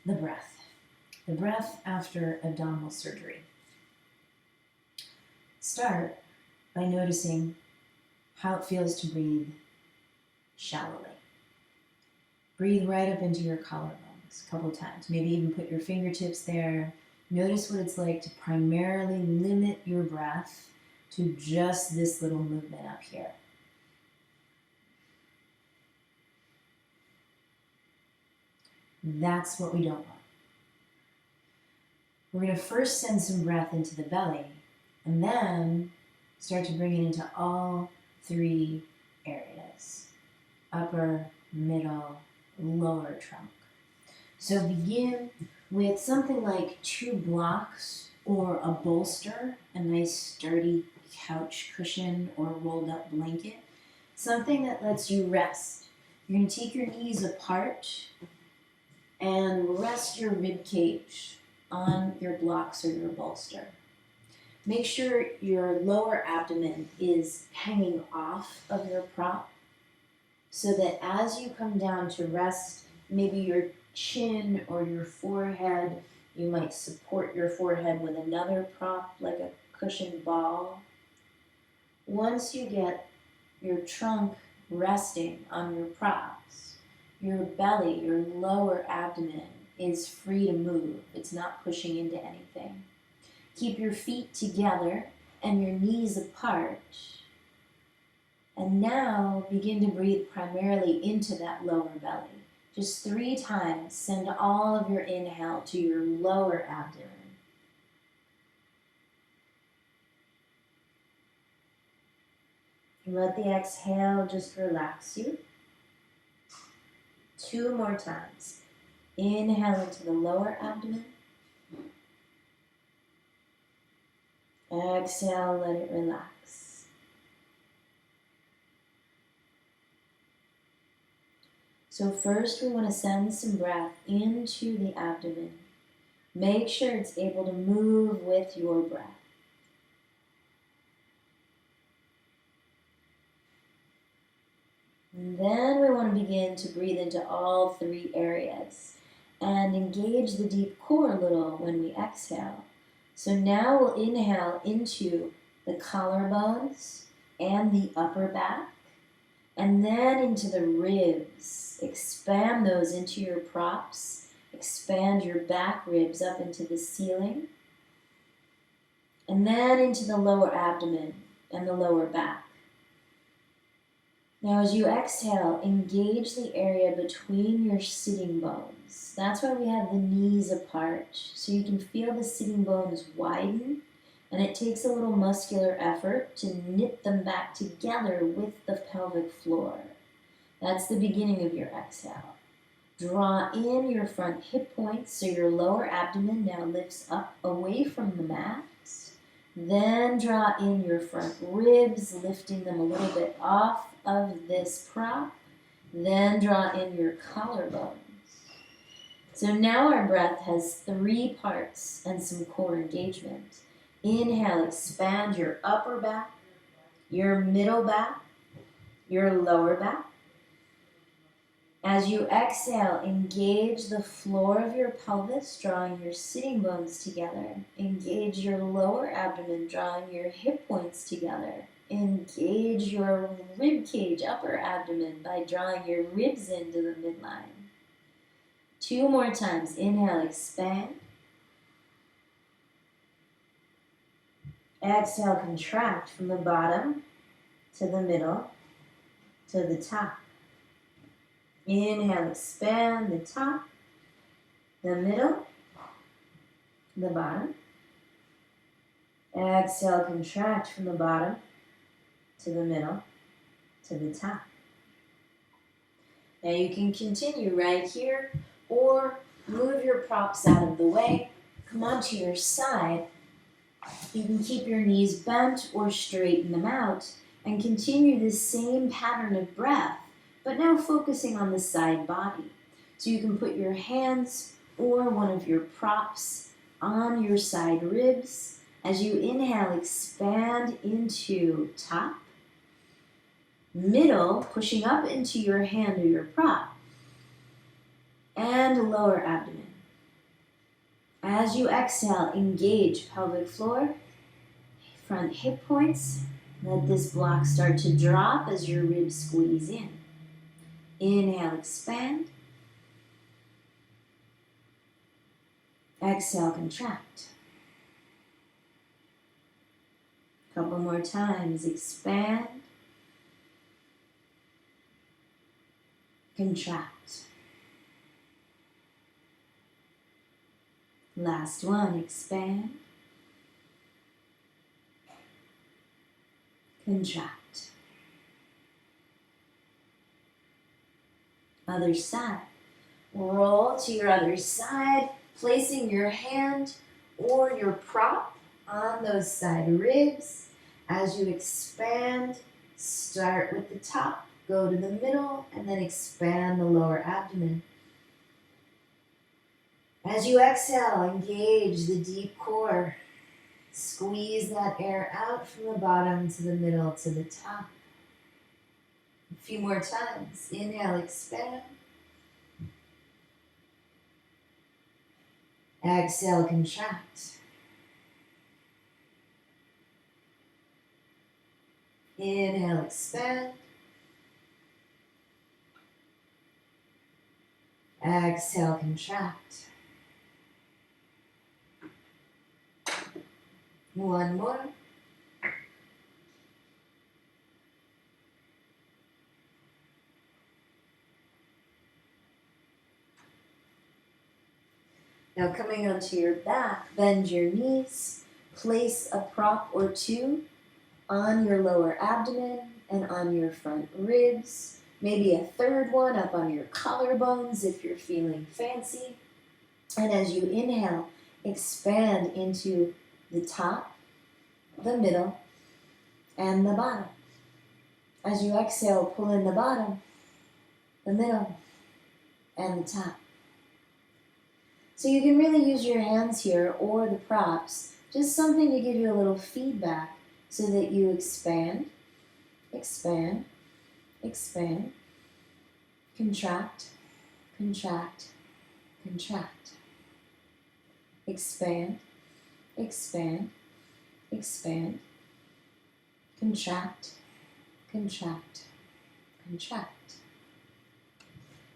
the breath. The breath after abdominal surgery. Start by noticing how it feels to breathe shallowly. Breathe right up into your collarbones a couple times. Maybe even put your fingertips there. Notice what it's like to primarily limit your breath to just this little movement up here. That's what we don't want. We're going to first send some breath into the belly and then start to bring it into all three areas: upper, middle, lower trunk. So begin with something like 2 blocks or a bolster, a nice sturdy couch cushion or rolled up blanket, something that lets you rest. You're going to take your knees apart and rest your rib cage on your blocks or your bolster. Make sure your lower abdomen is hanging off of your prop so that as you come down to rest, maybe your chin or your forehead, you might support your forehead with another prop like a cushioned ball. Once you get your trunk resting on your props, your belly, your lower abdomen is free to move. It's not pushing into anything. Keep your feet together and your knees apart. And now begin to breathe primarily into that lower belly. Just 3 times, send all of your inhale to your lower abdomen. And let the exhale just relax you. 2 more times. Inhale into the lower abdomen. Exhale, let it relax. So first we want to send some breath into the abdomen. Make sure it's able to move with your breath. And then we want to begin to breathe into all 3 areas and engage the deep core a little when we exhale. So now we'll inhale into the collarbones and the upper back, and then into the ribs. Expand those into your props. Expand your back ribs up into the ceiling. And then into the lower abdomen and the lower back. Now as you exhale, engage the area between your sitting bones. That's why we have the knees apart, so you can feel the sitting bones widen, and it takes a little muscular effort to knit them back together with the pelvic floor. That's the beginning of your exhale. Draw in your front hip points so your lower abdomen now lifts up away from the mat. Then draw in your front ribs, lifting them a little bit off of this prop. Then draw in your collarbones. So now our breath has 3 parts and some core engagement. Inhale, expand your upper back, your middle back, your lower back. As you exhale, engage the floor of your pelvis, drawing your sitting bones together. Engage your lower abdomen, drawing your hip points together. Engage your rib cage, upper abdomen, by drawing your ribs into the midline. 2 more times. Inhale, expand. Exhale, contract from the bottom to the middle to the top. Inhale, expand the top, the middle, the bottom. Exhale, contract from the bottom to the middle to the top. Now you can continue right here or move your props out of the way. Come onto your side. You can keep your knees bent or straighten them out and continue this same pattern of breath, but now focusing on the side body. So you can put your hands or one of your props on your side ribs. As you inhale, expand into top, middle, pushing up into your hand or your prop, and lower abdomen. As you exhale, engage pelvic floor, front hip points. Let this block start to drop as your ribs squeeze in. Inhale, expand. Exhale, contract. Couple more times. Expand. Contract. Last one. Expand. Contract. Other side. Roll to your other side, placing your hand or your prop on those side ribs. As you expand, start with the top, go to the middle, and then expand the lower abdomen. As you exhale, engage the deep core. Squeeze that air out from the bottom to the middle to the top. A few more times. Inhale, expand. Exhale, contract. Inhale, expand. Exhale, contract. One more. Now coming onto your back, bend your knees, place a prop or two on your lower abdomen and on your front ribs. Maybe a third one up on your collarbones if you're feeling fancy. And as you inhale, expand into the top, the middle, and the bottom. As you exhale, pull in the bottom, the middle, and the top. So you can really use your hands here or the props, just something to give you a little feedback so that you expand, expand, expand, contract, contract, contract. Expand, expand, expand, contract, contract, contract.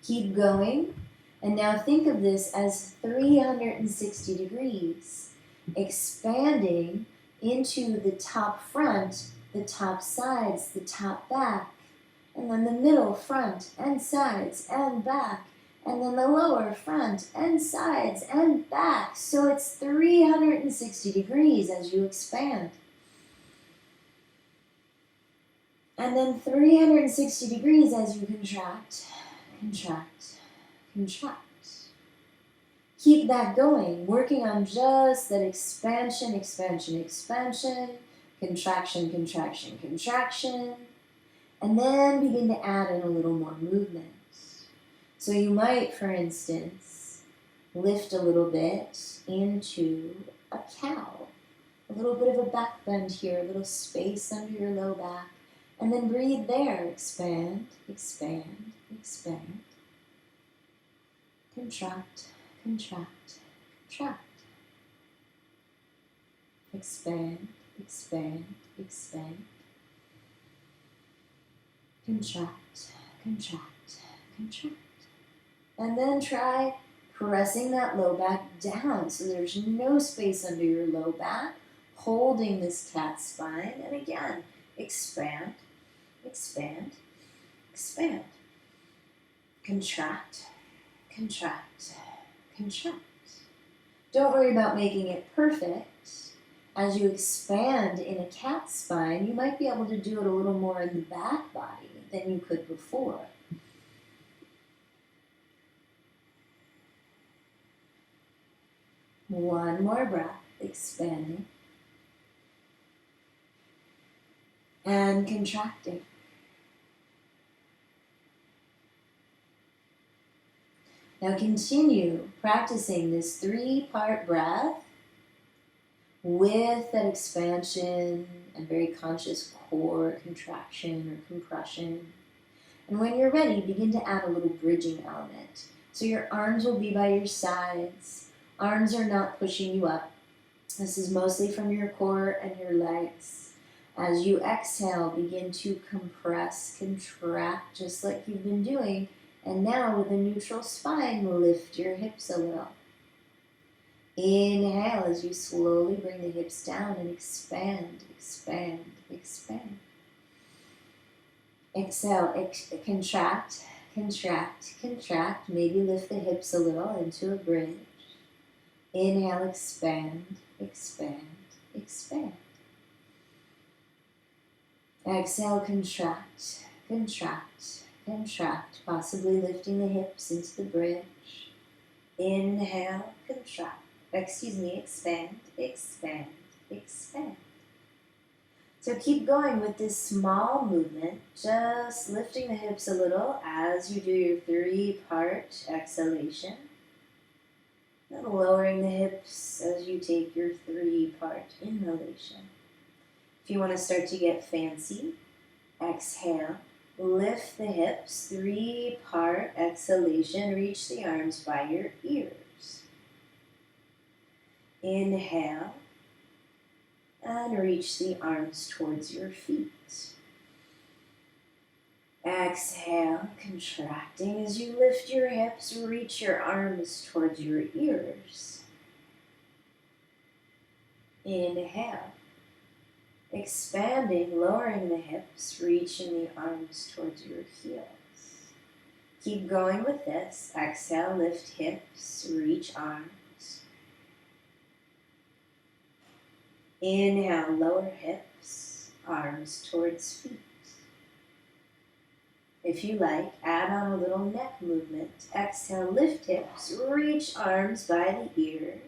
Keep going. And now think of this as 360 degrees, expanding into the top front, the top sides, the top back, and then the middle front and sides and back, and then the lower front and sides and back. So it's 360 degrees as you expand. And then 360 degrees as you contract, contract, contract. Keep that going, working on just that expansion, expansion, expansion, contraction, contraction, contraction, and then begin to add in a little more movement. So you might, for instance, lift a little bit into a cow, a little bit of a back bend here, a little space under your low back, and then breathe there, expand, expand, expand. Contract, contract, contract. Expand, expand, expand. Contract, contract, contract. And then try pressing that low back down so there's no space under your low back, holding this cat spine. And again, expand, expand, expand. Contract, contract, contract. Don't worry about making it perfect. As you expand in a cat spine, you might be able to do it a little more in the back body than you could before. One more breath, expanding and contracting. Now continue practicing this 3-part breath with that expansion and very conscious core contraction or compression. And when you're ready, begin to add a little bridging element. So your arms will be by your sides. Arms are not pushing you up. This is mostly from your core and your legs. As you exhale, begin to compress, contract, just like you've been doing. And now with a neutral spine, lift your hips a little. Inhale as you slowly bring the hips down and expand, expand, expand. Exhale, contract, contract, contract. Maybe lift the hips a little into a bridge. Inhale, expand, expand, expand. Exhale, contract, contract, contract. Possibly lifting the hips into the bridge. Inhale, contract. Expand, expand, expand. So keep going with this small movement, just lifting the hips a little as you do your 3-part exhalation. And lowering the hips as you take your 3-part inhalation. If you want to start to get fancy, exhale, lift the hips, 3-part exhalation, reach the arms by your ears. Inhale, and reach the arms towards your feet. Exhale, contracting as you lift your hips, reach your arms towards your ears. Inhale, expanding, lowering the hips, reaching the arms towards your heels. Keep going with this. Exhale, lift hips, reach arms. Inhale, lower hips, arms towards feet. If you like, add on a little neck movement. Exhale, lift hips, reach arms by the ears.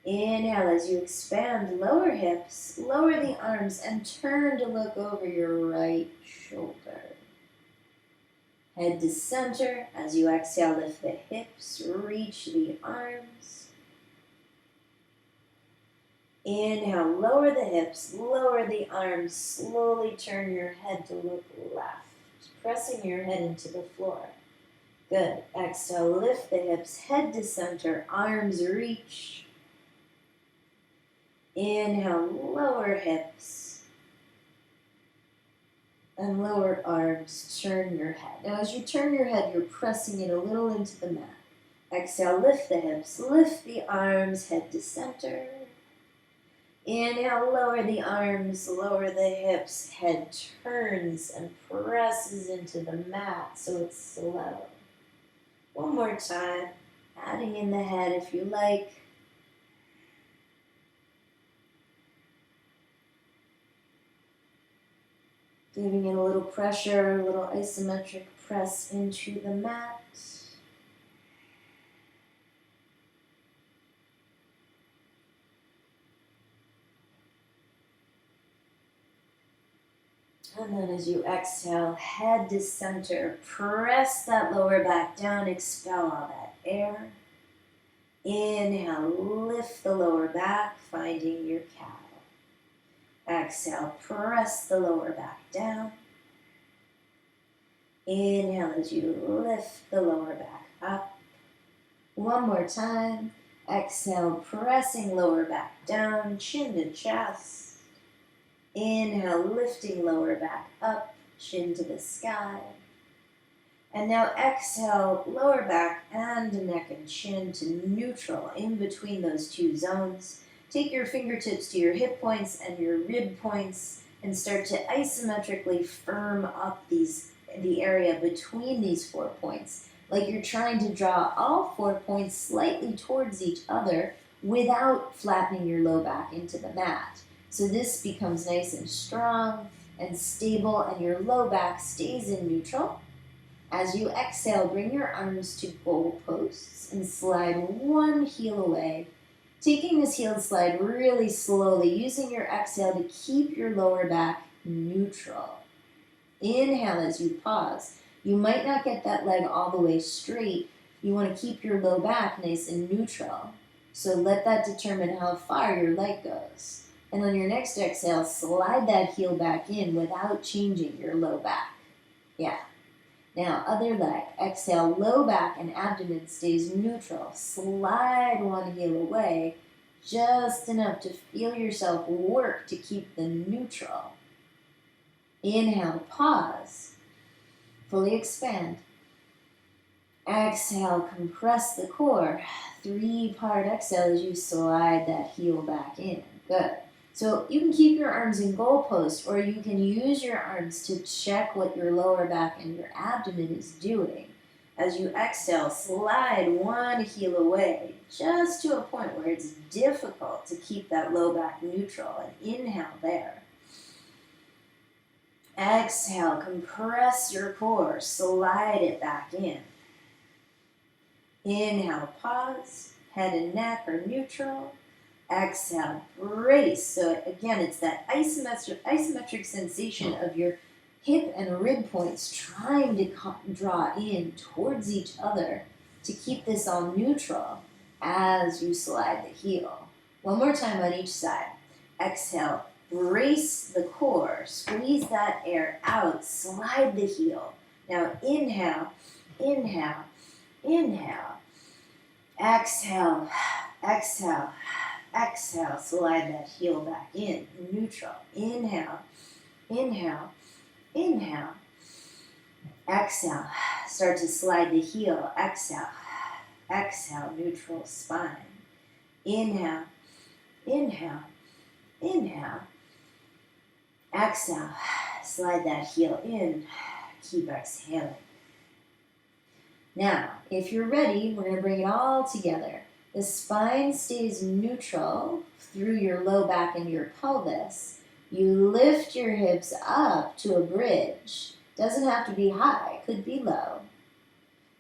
Inhale, as you expand, lower hips, lower the arms, and turn to look over your right shoulder. Head to center. As you exhale, lift the hips, reach the arms. Inhale, lower the hips, lower the arms, slowly turn your head to look left, pressing your head into the floor. Good. Exhale, lift the hips, head to center, arms reach. Inhale, lower hips and lower arms, turn your head. Now as you turn your head, you're pressing it a little into the mat. Exhale, lift the hips, lift the arms, head to center. Inhale, lower the arms, lower the hips, head turns and presses into the mat so it's slow. One more time, adding in the head if you like. Giving it a little pressure, a little isometric press into the mat. And then as you exhale, head to center, press that lower back down, expel all that air. Inhale, lift the lower back, finding your cow. Exhale, press the lower back down. Inhale as you lift the lower back up. One more time. Exhale, pressing lower back down, chin to chest. Inhale, lifting lower back up, chin to the sky. And now exhale, lower back and neck and chin to neutral in between those two zones. Take your fingertips to your hip points and your rib points and start to isometrically firm up the area between these 4 points, like you're trying to draw all 4 points slightly towards each other without flattening your low back into the mat. So this becomes nice and strong and stable, and your low back stays in neutral. As you exhale, bring your arms to goal posts and slide one heel away. Taking this heel slide really slowly, using your exhale to keep your lower back neutral. Inhale as you pause. You might not get that leg all the way straight. You want to keep your low back nice and neutral. So let that determine how far your leg goes. And on your next exhale, slide that heel back in without changing your low back. Yeah. Now, other leg. Exhale, low back and abdomen stays neutral. Slide one heel away, just enough to feel yourself work to keep the neutral. Inhale, pause. Fully expand. Exhale, compress the core. 3-part exhale as you slide that heel back in. Good. So you can keep your arms in goalpost, or you can use your arms to check what your lower back and your abdomen is doing. As you exhale, slide one heel away, just to a point where it's difficult to keep that low back neutral. And inhale there. Exhale, compress your core, slide it back in. Inhale, pause, head and neck are neutral. Exhale, brace. So again, it's that isometric sensation of your hip and rib points trying to draw in towards each other to keep this all neutral as you slide the heel. One more time on each side. Exhale, brace the core, squeeze that air out, slide the heel. Now inhale, inhale, inhale. Exhale, exhale, exhale. Slide that heel back in, neutral. Inhale, inhale, inhale. Exhale, start to slide the heel. Exhale, exhale, neutral spine. Inhale, inhale, inhale. Exhale, slide that heel in. Keep exhaling. Now, if you're ready, we're going to bring it all together. The spine stays neutral through your low back and your pelvis. You lift your hips up to a bridge. Doesn't have to be high, could be low.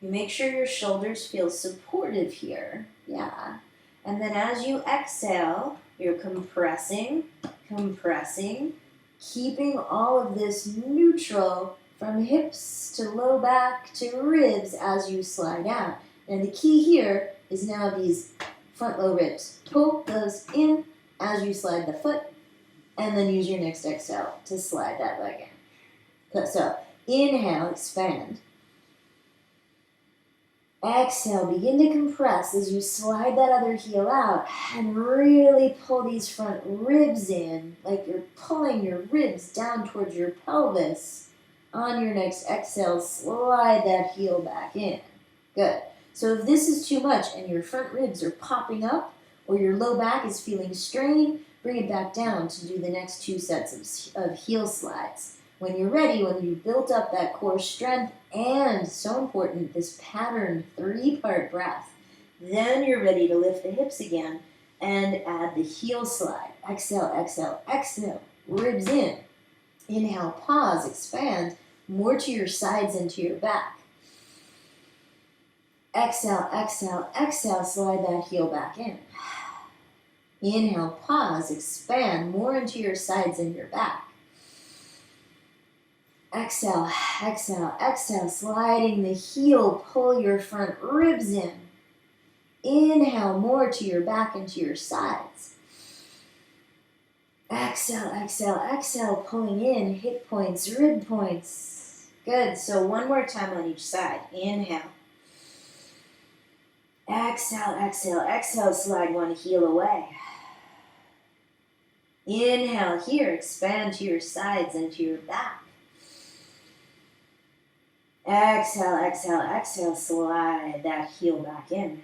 You make sure your shoulders feel supportive here. Yeah. And then as you exhale, you're compressing, compressing, keeping all of this neutral from hips to low back to ribs as you slide out. And the key here is now these front low ribs. Pull those in as you slide the foot, and then use your next exhale to slide that leg in. So inhale, expand. Exhale, begin to compress as you slide that other heel out and really pull these front ribs in, like you're pulling your ribs down towards your pelvis. On your next exhale, slide that heel back in. Good. So if this is too much and your front ribs are popping up or your low back is feeling strained, bring it back down to do the next 2 sets of heel slides. When you're ready, when you've built up that core strength and, so important, this patterned 3-part breath, then you're ready to lift the hips again and add the heel slide. Exhale, exhale, exhale. Ribs in. Inhale, pause, expand, more to your sides and to your back. Exhale, exhale, exhale, slide that heel back in. Inhale, pause, expand, more into your sides and your back. Exhale, exhale, exhale, sliding the heel, pull your front ribs in. Inhale, more to your back and to your sides. Exhale, exhale, exhale, pulling in hip points, rib points. Good. So one more time on each side. Inhale. Exhale, exhale, exhale, slide one heel away. Inhale here, expand to your sides and to your back. Exhale, exhale, exhale, slide that heel back in.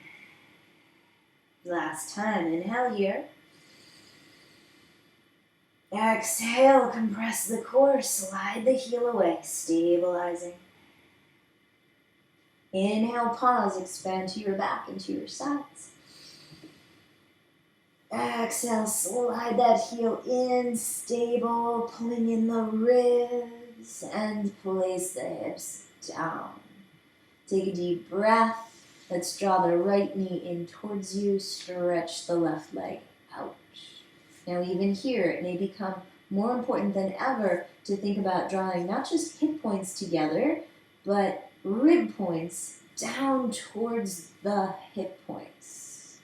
Last time, inhale here. Exhale, compress the core, slide the heel away, stabilizing. Inhale, pause, expand to your back and to your sides. Exhale, slide that heel in, stable, pulling in the ribs, and place the hips down. Take a deep breath. Let's draw the right knee in towards you, stretch the left leg out. Now even here, it may become more important than ever to think about drawing not just hip points together, but rib points down towards the hip points.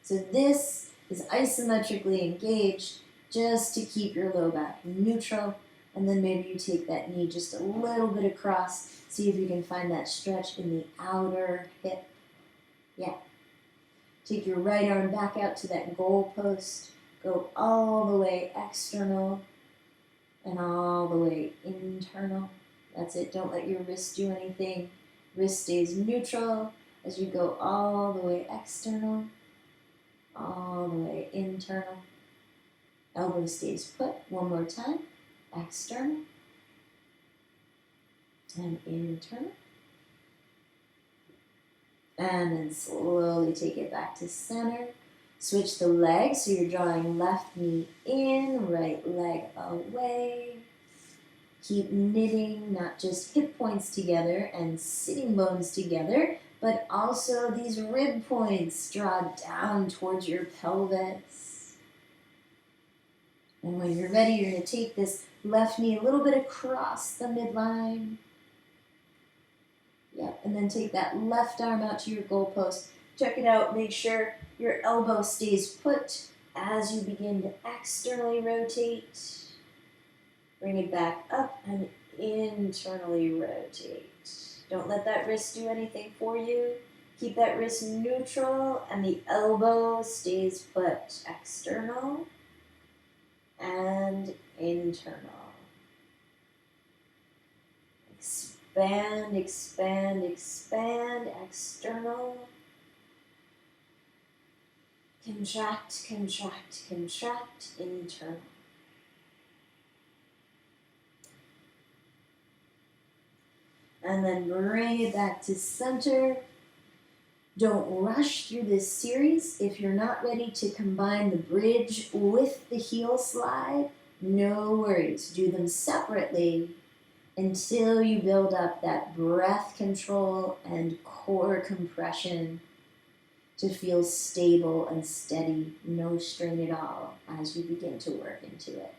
So this is isometrically engaged just to keep your low back neutral And then maybe you take that knee just a little bit across. See if you can find that stretch in the outer hip. Yeah. Take your right arm back out to that goal post. Go all the way external and all the way internal. That's it. Don't let your wrist do anything. Wrist stays neutral as you go all the way external, all the way internal. Elbow stays put. One more time. External and internal. And then slowly take it back to center. Switch the legs, so you're drawing left knee in, right leg away. Keep knitting not just hip points together and sitting bones together, but also these rib points draw down towards your pelvis. And when you're ready, you're going to take this left knee a little bit across the midline. Yep, and then take that left arm out to your goalpost. Check it out. Make sure your elbow stays put as you begin to externally rotate. Bring it back up and internally rotate. Don't let that wrist do anything for you. Keep that wrist neutral and the elbow stays put. External and internal. Expand, expand, expand. External. Contract, contract, contract. Internal. And then bring it back to center. Don't rush through this series. If you're not ready to combine the bridge with the heel slide, no worries. Do them separately until you build up that breath control and core compression to feel stable and steady, no strain at all as you begin to work into it.